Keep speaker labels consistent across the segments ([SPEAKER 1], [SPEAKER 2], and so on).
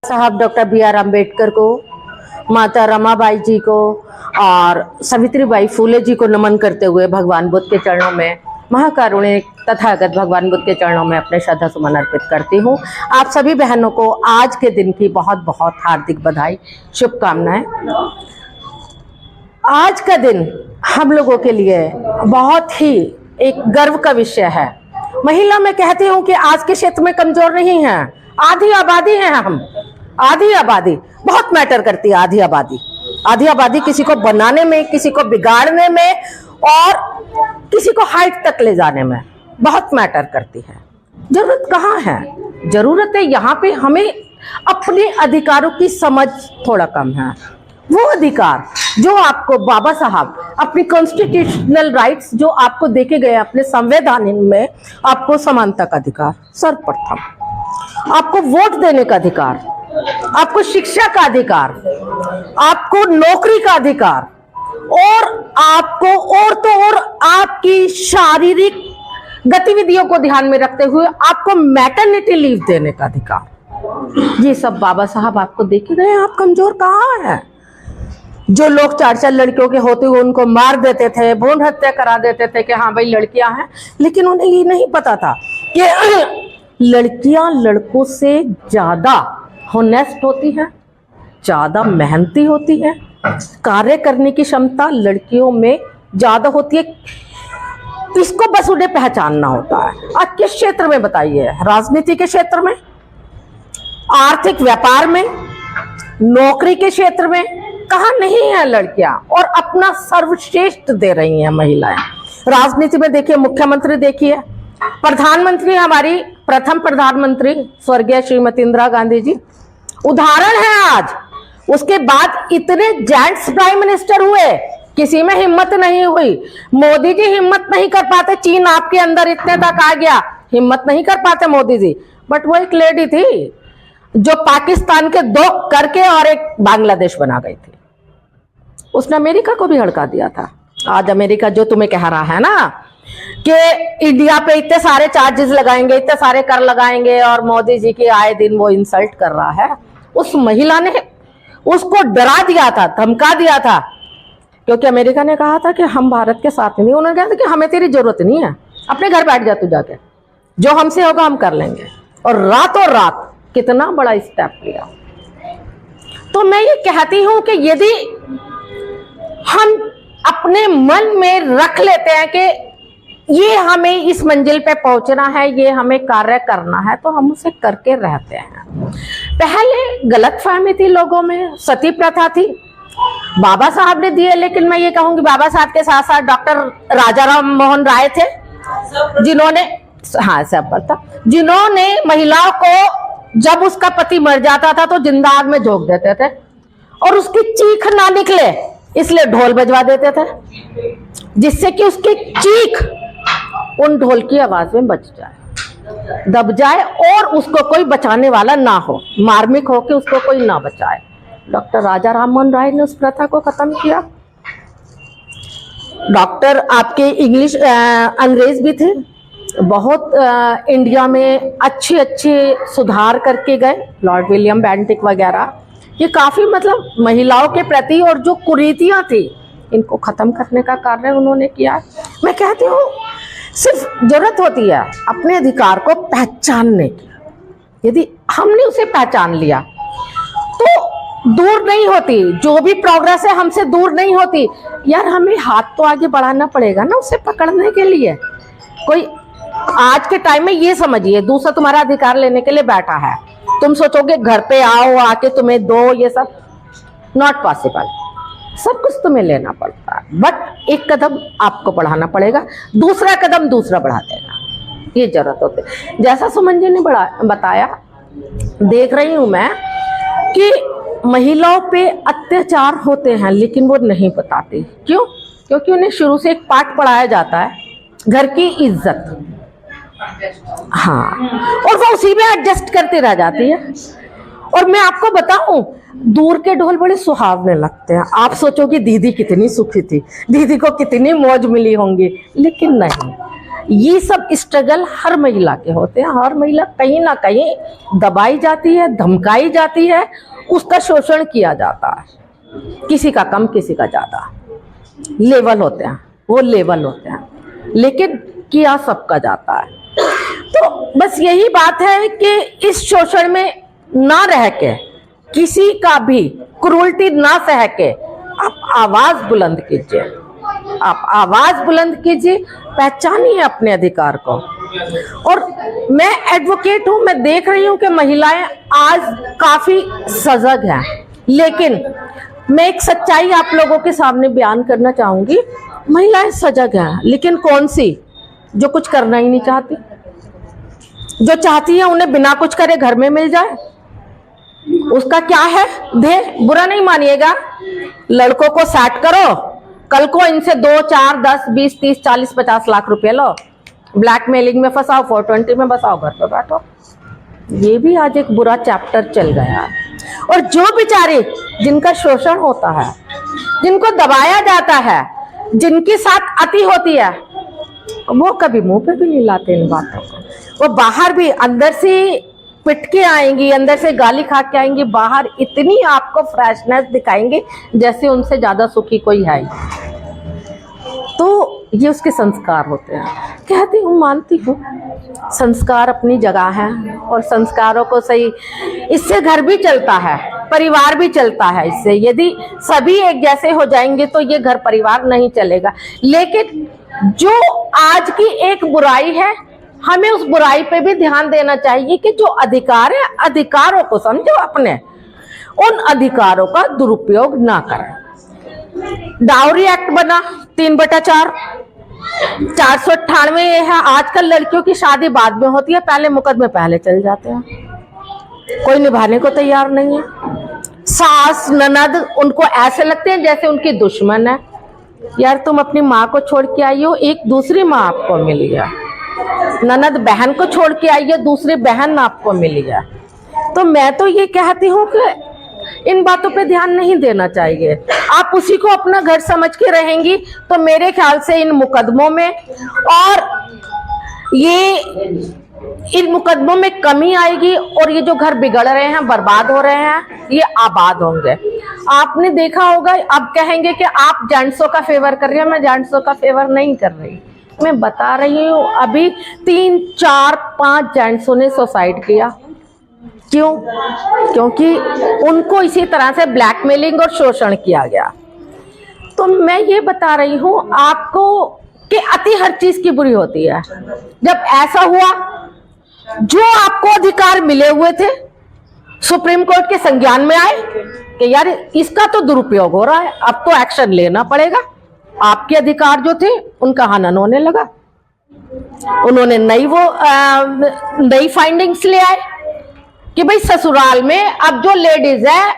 [SPEAKER 1] साहब doctor B R. Ambedkar को, माता रमाबाई जी को और सावित्रीबाई फुले जी को नमन करते हुए भगवान बुद्ध के चरणों में, महाकारुणिक तथागत भगवान बुद्ध के चरणों में अपने श्रद्धा सुमन अर्पित करती हूँ। आप सभी बहनों को आज के दिन की बहुत बहुत हार्दिक बधाई, शुभकामनाएं। आज का दिन हम लोगों के लिए बहुत ही एक गर्व का विषय है। महिला मैं कहती हूँ कि आज के क्षेत्र में कमजोर नहीं है, आधी आबादी है हम। आधी आबादी बहुत मैटर करती है। आधी आबादी किसी को बनाने में, किसी को बिगाड़ने में और किसी को हाइट तक ले जाने में बहुत मैटर करती है। जरूरत कहाँ है? जरूरत है यहाँ पे हमें अपने अधिकारों की समझ थोड़ा कम है। वो अधिकार जो आपको बाबा साहब अपनी कॉन्स्टिट्यूशनल राइट्स जो आपको देखे गए अपने संविधान में, आपको समानता का अधिकार सर्वप्रथम, आपको वोट देने का अधिकार, आपको शिक्षा का अधिकार, आपको नौकरी का अधिकार और आपको और तो और आपकी शारीरिक गतिविधियों को ध्यान में रखते हुए आपको मैटरनिटी लीव देने का अधिकार। ये सब बाबा साहब आपको देखे गए। आप कमजोर कहाँ हैं? जो लोग 4-4 लड़कियों के होते हुए उनको मार देते थे, भ्रूण हत्या करा देते थे कि हाँ भाई लड़कियां हैं, लेकिन उन्हें ये नहीं पता था कि लड़कियां लड़कों से ज्यादा होनेस्ट होती हैं, ज्यादा मेहनती होती हैं, कार्य करने की क्षमता लड़कियों में ज्यादा होती है। इसको बस उन्हें पहचानना होता है। आज किस क्षेत्र में बताइए? राजनीति के क्षेत्र में, आर्थिक व्यापार में, नौकरी के क्षेत्र में कहाँ नहीं है लड़कियां? और अपना सर्वश्रेष्ठ दे रही हैं महिलाएं। राजनीति में देखिए, मुख्यमंत्री देखिए, प्रधानमंत्री, हमारी प्रथम प्रधानमंत्री स्वर्गीय श्रीमती इंदिरा गांधी जी उदाहरण है आज। उसके बाद इतने जेंट्स प्राइम मिनिस्टर हुए, किसी में हिम्मत नहीं हुई। मोदी जी हिम्मत नहीं कर पाते, चीन आपके अंदर इतने तक आ गया, हिम्मत नहीं कर पाते मोदी जी। बट वो एक लेडी थी जो पाकिस्तान के 2 करके और एक बांग्लादेश बना गई थी। उसने अमेरिका को भी हड़का दिया था। आज अमेरिका जो तुम्हें कह रहा है ना कि इंडिया पे इतने सारे चार्जेस लगाएंगे, इतने सारे कर लगाएंगे और मोदी जी की आए दिन वो इंसल्ट कर रहा है, उस महिला ने उसको डरा दिया था, धमका दिया था, क्योंकि अमेरिका ने कहा था कि हम भारत के साथ नहीं। उन्होंने कहा था कि हमें तेरी जरूरत नहीं है, अपने घर बैठ जा तू जाके, जो हमसे होगा हम कर लेंगे। और रातों रात कितना बड़ा स्टेप लिया। तो मैं ये कहती हूं कि यदि हम अपने मन में रख लेते हैं कि ये हमें इस मंजिल पे पहुंचना है, ये हमें कार्य करना है, तो हम उसे करके रहते हैं। पहले गलतफहमी थी लोगों में, सती प्रथा थी, बाबा साहब ने दिए, लेकिन मैं ये कहूंगी बाबा साहब के साथ साथ डॉक्टर राजा राम मोहन राय थे, जिन्होंने, हाँ सब पता, जिन्होंने महिलाओं को जब उसका पति मर जाता था तो जिंदा आग में झोंक देते थे और उसकी चीख ना निकले इसलिए ढोल बजवा देते थे, जिससे कि उसकी चीख उन ढोल की आवाज में बच जाए, दब जाए और उसको कोई बचाने वाला ना हो, मार्मिक हो के उसको कोई ना बचाए। डॉक्टर राजा राम मोहन राय ने उस प्रथा को खत्म किया। डॉक्टर आपके इंग्लिश अंग्रेज भी थे, बहुत इंडिया में अच्छे सुधार करके गए, लॉर्ड विलियम बेंटिक वगैरह। ये काफी मतलब महिलाओं के प्रति और जो कुरीतियां थी इनको खत्म करने का कार्य उन्होंने किया। मैं कहती हूँ सिर्फ जरूरत होती है अपने अधिकार को पहचानने की। यदि हमने उसे पहचान लिया तो दूर नहीं होती, जो भी प्रोग्रेस है हमसे दूर नहीं होती। यार हमें हाथ तो आगे बढ़ाना पड़ेगा ना उसे पकड़ने के लिए। कोई आज के टाइम में ये समझिए, दूसरा तुम्हारा अधिकार लेने के लिए बैठा है, तुम सोचोगे घर पे आओ आके तुम्हें दो, ये सब नॉट पॉसिबल। सब कुछ तुम्हें लेना पड़ता है, बट एक कदम आपको बढ़ाना पड़ेगा, दूसरा कदम दूसरा बढ़ा देना, ये जरूरत होती है। जैसा सुमन जी ने बताया, देख रही हूं मैं कि महिलाओं पे अत्याचार होते हैं लेकिन वो नहीं बताती। क्यों? क्योंकि उन्हें शुरू से एक पाठ पढ़ाया जाता है, घर की इज्जत, हाँ, और वो उसी में एडजस्ट करती रह जाती है। और मैं आपको बताऊं, दूर के ढोल बड़े सुहावने लगते हैं। आप सोचोगे दीदी कितनी सुखी थी, दीदी को कितनी मौज मिली होंगी, लेकिन नहीं, ये सब स्ट्रगल हर महिला के होते हैं। हर महिला कहीं ना कहीं दबाई जाती है, धमकाई जाती है, उसका शोषण किया जाता है। किसी का कम, किसी का ज्यादा लेवल होते हैं, वो लेवल होते हैं, लेकिन किया सबका जाता है। तो बस यही बात है कि इस शोषण में ना रह के, किसी का भी क्रूरती ना सह के आप आवाज बुलंद कीजिए, आप आवाज बुलंद कीजिए, पहचानिए अपने अधिकार को। और मैं एडवोकेट हूं, मैं देख रही हूं कि महिलाएं आज काफी सजग हैं, लेकिन मैं एक सच्चाई आप लोगों के सामने बयान करना चाहूंगी। महिलाएं सजग हैं, लेकिन कौन सी? जो कुछ करना ही नहीं चाहती, जो चाहती है उन्हें बिना कुछ करे घर में मिल जाए। उसका क्या है ध्येय? बुरा नहीं मानिएगा, लड़कों को सेट करो, कल को इनसे 2, 4, 10, 20, 30, 40, 50 लाख रुपए लो, ब्लैकमेलिंग में फंसाओ, 420 में बसाओ, घर पे बैठो। ये भी आज एक बुरा चैप्टर चल गया है। और जो बेचारे जिनका शोषण होता है, जिनको दबाया जाता है, जिनके साथ अति होती है, वो कभी मुंह पे भी नहीं लाते इन बातों को। वो बाहर भी अंदर से पिट के आएंगी, अंदर से गाली खा के आएंगी, बाहर इतनी आपको फ्रेशनेस दिखाएंगे जैसे उनसे ज्यादा सुखी कोई है। तो ये उसके संस्कार होते हैं। कहती हूँ, मानती हूँ, संस्कार अपनी जगह है और संस्कारों को सही, इससे घर भी चलता है, परिवार भी चलता है। इससे यदि सभी एक जैसे हो जाएंगे तो ये घर परिवार नहीं चलेगा। लेकिन जो आज की एक बुराई है, हमें उस बुराई पे भी ध्यान देना चाहिए कि जो अधिकार है, अधिकारों को समझो अपने, उन अधिकारों का दुरुपयोग ना करें। डाउरी एक्ट बना 3/4, 498 ये है। आजकल लड़कियों की शादी बाद में होती है, पहले मुकदमे पहले चल जाते हैं, कोई निभाने को तैयार नहीं है। सास ननद उनको ऐसे लगते हैं जैसे उनकी दुश्मन है। यार तुम अपनी माँ को छोड़ के आई हो, एक दूसरी माँ आपको मिली है। ननद बहन को छोड़ के आई है, दूसरी बहन आपको मिली है। तो मैं तो ये कहती हूँ कि इन बातों पे ध्यान नहीं देना चाहिए। आप उसी को अपना घर समझ के रहेंगी तो मेरे ख्याल से इन मुकदमों में और इन मुकदमों में कमी आएगी और ये जो घर बिगड़ रहे हैं, बर्बाद हो रहे हैं, ये आबाद होंगे। आपने देखा होगा, अब कहेंगे कि आप जेंट्सों का फेवर कर रही हैं। मैं जेंट्सों का फेवर नहीं कर रही, मैं बता रही हूँ अभी 3, 4, 5 जेंट्सों ने सुसाइड किया। क्यों? क्योंकि उनको इसी तरह से ब्लैकमेलिंग और शोषण किया गया। तो मैं ये बता रही हूँ आपको कि अति हर चीज की बुरी होती है। जब ऐसा हुआ, जो आपको अधिकार मिले हुए थे सुप्रीम कोर्ट के संज्ञान में आए कि यार इसका तो दुरुपयोग हो रहा है, अब तो एक्शन लेना पड़ेगा। आपके अधिकार जो थे उनका हनन होने लगा। उन्होंने नई फाइंडिंग्स ले आए कि भाई ससुराल में अब जो लेडीज है,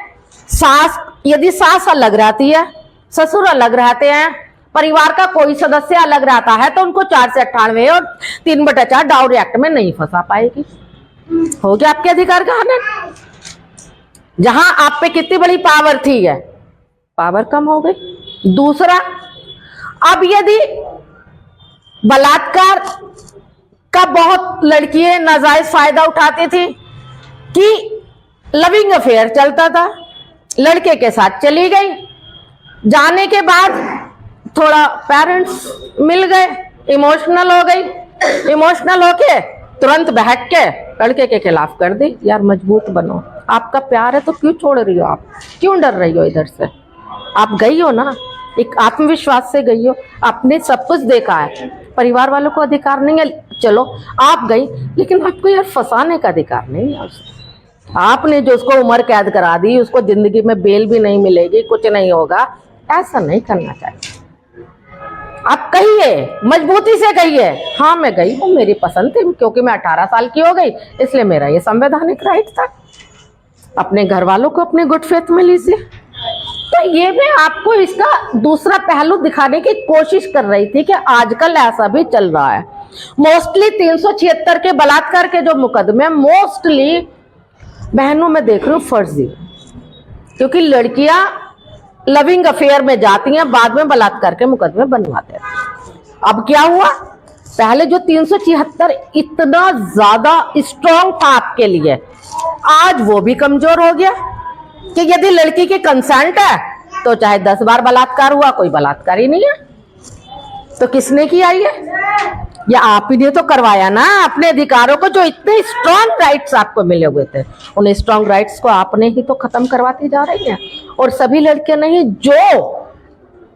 [SPEAKER 1] सास यदि सास अलग रहती है, ससुर अलग रहते हैं, परिवार का कोई सदस्य अलग रहता है, तो उनको 4 से 98 और 3/4 डाउरी एक्ट में नहीं फंसा पाएगी। हो गया आपके अधिकार का हनन। जहां आप पे कितनी बड़ी पावर थी, है पावर कम हो गई। दूसरा, अब यदि बलात्कार का बहुत लड़कियां नाजायज फायदा उठाती थी कि लविंग अफेयर चलता था, लड़के के साथ चली गई, जाने के बाद थोड़ा पेरेंट्स मिल गए, इमोशनल हो गई, इमोशनल होके तुरंत बहक के लड़के के खिलाफ कर दी। यार मजबूत बनो, आपका प्यार है तो क्यों छोड़ रही हो, आप क्यों डर रही हो? इधर से आप गई हो ना, एक आत्मविश्वास से गई हो, आपने सब कुछ देखा है, परिवार वालों को अधिकार नहीं है, चलो आप गई, लेकिन आपको यार फंसाने का अधिकार नहीं है उसे। आपने जो उसको उम्र कैद करा दी, उसको जिंदगी में बेल भी नहीं मिलेगी, कुछ नहीं होगा, ऐसा नहीं करना चाहिए। आप कहिए, मजबूती से कहिए, हाँ मैं गई हूँ, मेरी पसंद थी, क्योंकि मैं 18 साल की हो गई, इसलिए मेरा ये संवैधानिक राइट था। अपने घर वालों को अपने गुड फेथ में लीजिए। तो ये मैं आपको इसका दूसरा पहलू दिखाने की कोशिश कर रही थी कि आजकल ऐसा भी चल रहा है। मोस्टली 376 के बलात्कार के जो मुकदमे, मोस्टली बहनों में देख रही हूँ फर्जी, क्योंकि लड़कियां लविंग अफेयर में जाती हैं, बाद में बलात्कार के मुकदमे बनवाते हैं। अब क्या हुआ, पहले जो 376 इतना ज्यादा स्ट्रांग था आपके लिए, आज वो भी कमजोर हो गया कि यदि लड़की की कंसेंट है तो चाहे 10 बार बलात्कार हुआ, कोई बलात्कार ही नहीं है। तो किसने किया ये आप ही ने तो करवाया ना। अपने अधिकारों को, जो इतने स्ट्रांग राइट्स आपको मिले हुए थे, उन स्ट्रांग राइट्स को आपने ही तो खत्म करवाती जा रही है। और सभी लड़कियां नहीं, जो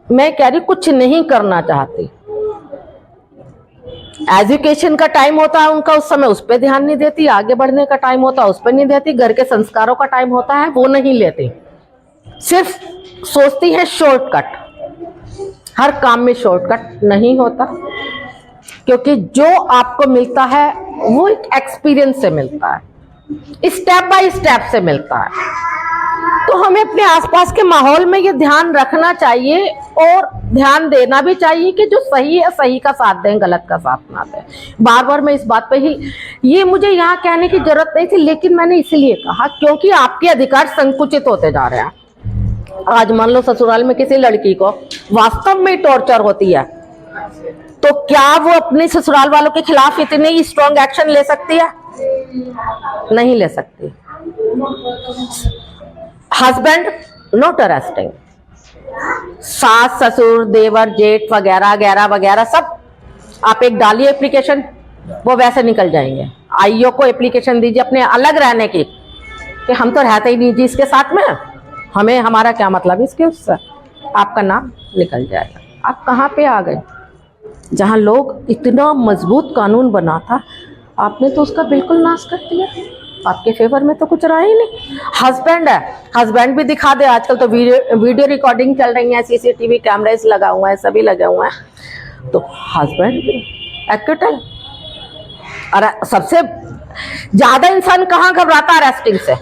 [SPEAKER 1] मैं कह रही कुछ नहीं करना चाहती, एजुकेशन का टाइम होता है उनका, उस समय उस पर ध्यान नहीं देती, आगे बढ़ने का टाइम होता है उस पर नहीं देती, घर के संस्कारों का टाइम होता है वो नहीं लेती, सिर्फ सोचती है शॉर्टकट। हर काम में शॉर्टकट नहीं होता, क्योंकि जो आपको मिलता है वो एक एक्सपीरियंस से मिलता है, स्टेप बाय स्टेप से मिलता है। तो हमें अपने आसपास के माहौल में ये ध्यान रखना चाहिए और ध्यान देना भी चाहिए कि जो सही है सही का साथ दें, गलत का साथ ना दें। बार बार मैं इस बात पे ही, ये मुझे यहाँ कहने की जरूरत नहीं थी, लेकिन मैंने इसलिए कहा क्योंकि आपके अधिकार संकुचित होते जा रहे हैं। आज मान लो ससुराल में किसी लड़की को वास्तव में टॉर्चर होती है, तो क्या वो अपने ससुराल वालों के खिलाफ इतने स्ट्रॉन्ग एक्शन ले सकती है? नहीं ले सकती। हस्बैंड नॉट अरेस्टिंग, सास ससुर देवर जेठ वगैरह वगैरह वगैरह सब आप एक डालिए एप्लीकेशन, वो वैसे निकल जाएंगे। आईओ को एप्लीकेशन दीजिए अपने अलग रहने की, कि हम तो रहते ही नहीं जी इसके साथ में, हमें हमारा क्या मतलब इसके उससे, आपका नाम निकल जाएगा। आप कहाँ पे आ गए? जहाँ लोग इतना मजबूत कानून बना था, आपने तो उसका बिल्कुल नाश कर दिया। आपके फेवर में तो कुछ रहा ही नहीं। हस्बैंड है, हस्बैंड भी दिखा दे, आजकल तो वीडियो रिकॉर्डिंग चल रही है, सीसीटीवी कैमरेस लगा हुआ है, सभी लगे हुए हैं, तो हस्बैंड भी एक्ट है। और सबसे ज्यादा इंसान कहाँ घबराता है? अरेस्टिंग से।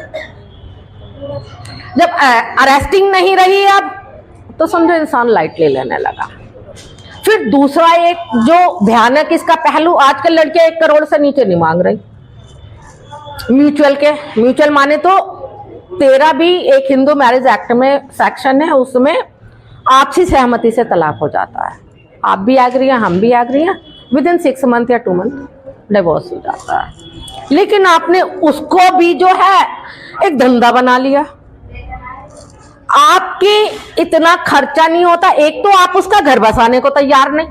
[SPEAKER 1] जब अरेस्टिंग नहीं रही अब, तो समझो इंसान लाइटली लेने लगा। फिर दूसरा एक जो भयानक इसका पहलू, आजकल लड़कियां 1 करोड़ से नीचे नहीं मांग रही म्यूचुअल के। म्यूचुअल माने तो 13 भी एक हिंदू मैरिज एक्ट में सेक्शन है, उसमें आपसी सहमति से तलाक हो जाता है। आप भी एग्री हैं, हम भी एग्री हैं, विद इन 6 मंथ या 2 मंथ डिवोर्स हो जाता है। लेकिन आपने उसको भी जो है एक धंधा बना लिया। आपके इतना खर्चा नहीं होता। एक तो आप उसका घर बसाने को तैयार नहीं,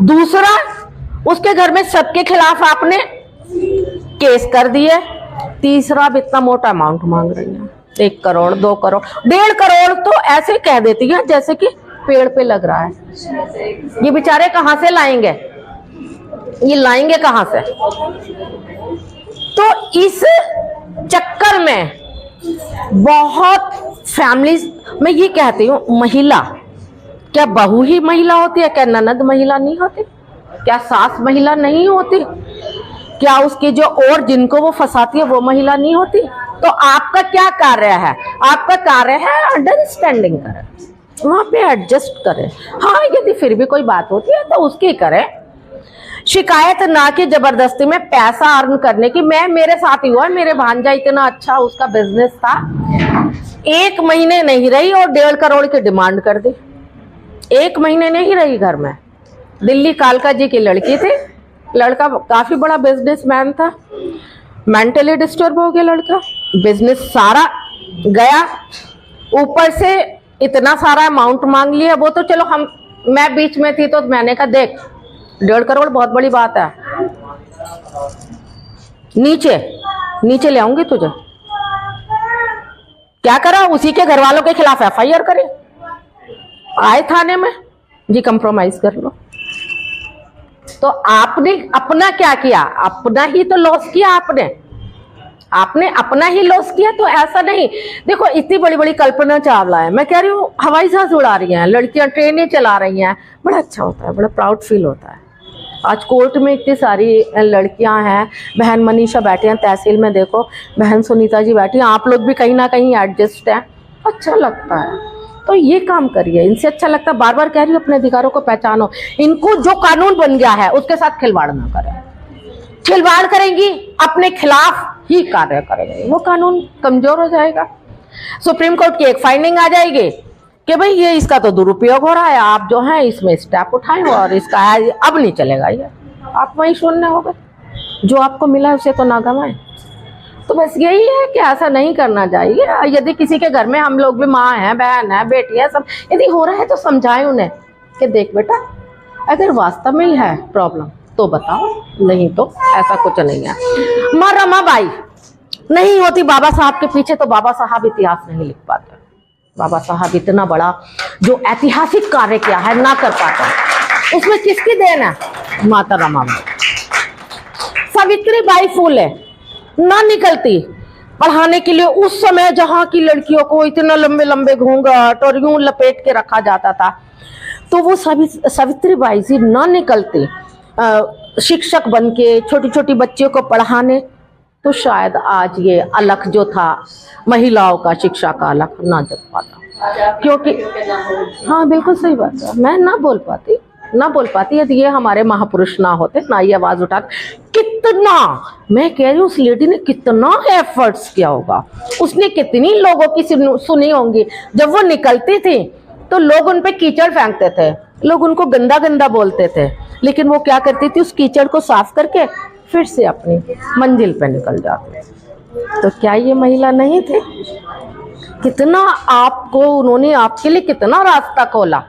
[SPEAKER 1] दूसरा उसके घर में सबके खिलाफ आपने केस कर दिए, तीसरा अब इतना मोटा अमाउंट मांग रही है। 1 करोड़ 2 करोड़ 1.5 करोड़ तो ऐसे कह देती है जैसे कि पेड़ पे लग रहा है। ये बेचारे कहां से लाएंगे? ये लाएंगे कहां से? तो इस चक्कर में बहुत फैमिलीज, मैं ये कहती हूँ, महिला क्या बहू ही महिला होती है? क्या ननद महिला नहीं होती? क्या सास महिला नहीं होती? क्या उसकी जो और जिनको वो फंसाती है वो महिला नहीं होती? तो आपका क्या कार्य है? आपका कार्य है अंडरस्टैंडिंग करें, वहां पे एडजस्ट करें। हाँ, यदि फिर भी कोई बात होती है तो उसकी करें, शिकायत ना कि जबरदस्ती में पैसा अर्न करने की। मेरे साथ ही हुआ, मेरे भांजा इतना अच्छा उसका बिजनेस था, 1 महीने नहीं रही और 1.5 करोड़ की डिमांड कर दी। 1 महीने नहीं रही घर में। दिल्ली कालका जी की लड़की थी, लड़का काफी बड़ा बिजनेसमैन था, मेंटली डिस्टर्ब हो गया लड़का, बिजनेस सारा गया, ऊपर से इतना सारा अमाउंट मांग लिया। वो तो चलो मैं बीच में थी तो मैंने कहा देख 1.5 करोड़ बहुत बड़ी बात है, नीचे ले आऊंगी तुझे। क्या करा? उसी के घर वालों के खिलाफ एफआईआर करे, आए थाने में जी कंप्रोमाइज कर लो। तो आपने अपना क्या किया? अपना ही तो लॉस किया। आपने अपना ही लॉस किया। तो ऐसा नहीं, देखो इतनी बड़ी बड़ी कल्पना चावला है, मैं कह रही हूँ हवाई जहाज उड़ा रही हैं लड़कियां, ट्रेनें चला रही हैं, बड़ा अच्छा होता है, बड़ा प्राउड फील होता है। आज कोर्ट में इतनी सारी लड़कियां हैं, बहन मनीषा बैठी हैं, तहसील में देखो बहन सुनीता जी बैठी हैं, आप लोग भी कहीं ना कहीं एडजस्ट हैं, अच्छा लगता है। तो ये काम करिए, इनसे अच्छा लगता है। बार बार कह रही हूँ अपने अधिकारों को पहचानो। इनको जो कानून बन गया है उसके साथ खिलवाड़ ना करें। खिलवाड़ करेंगी अपने खिलाफ ही कार्य करेंगे, वो कानून कमजोर हो जाएगा। सुप्रीम कोर्ट की एक फाइंडिंग आ जाएगी कि भाई ये इसका तो दुरुपयोग हो रहा है, आप जो है इसमें स्टेप उठाएं और इसका अब नहीं चलेगा ये। आप वहीं शून्य हो गए, जो आपको मिला उसे तो ना गंवाएं। तो बस यही है कि ऐसा नहीं करना चाहिए। यदि किसी के घर में हम लोग भी माँ हैं, बहन है, बेटी है, सब यदि हो रहा है तो समझाएं उन्हें कि देख बेटा, अगर वास्तव में ही है प्रॉब्लम तो बताओ, नहीं तो ऐसा कुछ नहीं है। माँ रमाबाई नहीं होती बाबा साहब के पीछे तो बाबा साहब इतिहास नहीं लिख पाते। बाबा साहब इतना बड़ा जो ऐतिहासिक कार्य किया है ना कर पाता, उसमें किसकी देन है? माता रमाबाई। सावित्री बाई फूले ना निकलती पढ़ाने के लिए उस समय, जहां की लड़कियों को इतना लंबे लंबे घूंघट और यूं लपेट के रखा जाता था, तो वो सावित्री बाई जी ना निकलती शिक्षक बन के छोटी छोटी बच्चियों को पढ़ाने, तो शायद आज ये अलख जो था महिलाओं का, शिक्षा का अलख ना जग पाता। क्योंकि हाँ बिल्कुल सही बात है, मैं ना बोल पाती यदि ये हमारे महापुरुष ना होते, ना ये आवाज उठा। कितना, मैं कह रही हूँ उस लेडी ने कितना एफर्ट्स किया होगा, उसने कितनी लोगों की सुनी होंगी। जब वो निकलती थी तो लोग उन पे कीचड़ फेंकते थे, लोग उनको गंदा गंदा बोलते थे, लेकिन वो क्या करती थी, उस कीचड़ को साफ करके फिर से अपनी मंजिल पे निकल जाती। तो क्या ये महिला नहीं थी? कितना आपको उन्होंने, आपके लिए कितना रास्ता खोला,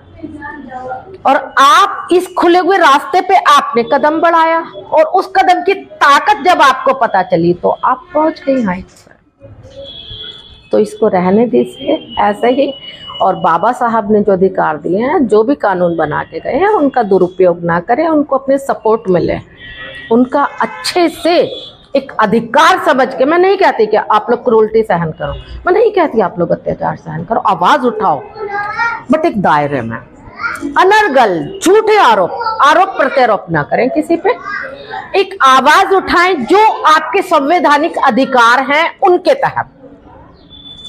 [SPEAKER 1] और आप इस खुले हुए रास्ते पे आपने कदम बढ़ाया, और उस कदम की ताकत जब आपको पता चली तो आप पहुंच गई हाइट पर। तो इसको रहने दीजिए ऐसे ही। और बाबा साहब ने जो अधिकार दिए हैं, जो भी कानून बना के गए हैं, उनका दुरुपयोग ना करें, उनको अपने सपोर्ट मिले, उनका अच्छे से एक अधिकार समझ के। मैं नहीं कहती कि आप लोग क्रूरटी सहन करो, मैं नहीं कहती आप लोग अत्याचार सहन करो, आवाज उठाओ, बट एक दायरे में। अनर्गल झूठे आरोप प्रत्यारोप ना करें किसी पे, एक आवाज उठाएं जो आपके संवैधानिक अधिकार हैं उनके तहत,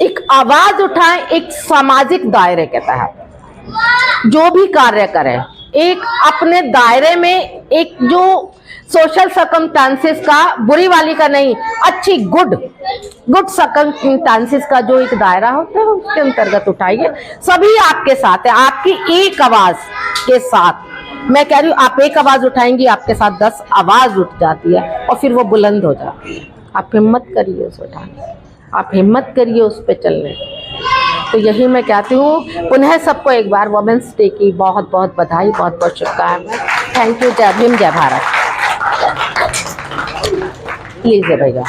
[SPEAKER 1] एक आवाज उठाएं एक सामाजिक दायरे के तहत। जो भी कार्य करें एक अपने दायरे में, एक जो सोशल सर्कमस्टांसेस का, बुरी वाली का नहीं, अच्छी गुड सर्कमस्टांसेस का जो एक दायरा होता है उसके अंतर्गत उठाइए। सभी आपके साथ है, आपकी एक आवाज के साथ। मैं कह रही हूँ आप एक आवाज उठाएंगी, आपके साथ 10 आवाज उठ जाती है और फिर वो बुलंद हो जाती है। आप हिम्मत करिए उसे उठाने, आप हिम्मत करिए उस पर चलने। तो यही मैं कहती हूँ। पुनः सबको एक बार वुमेन्स डे की बहुत बहुत बधाई, बहुत बहुत शुभकामनाएं। Thank you. जय भीम, जय भारत। लीजिए भैया।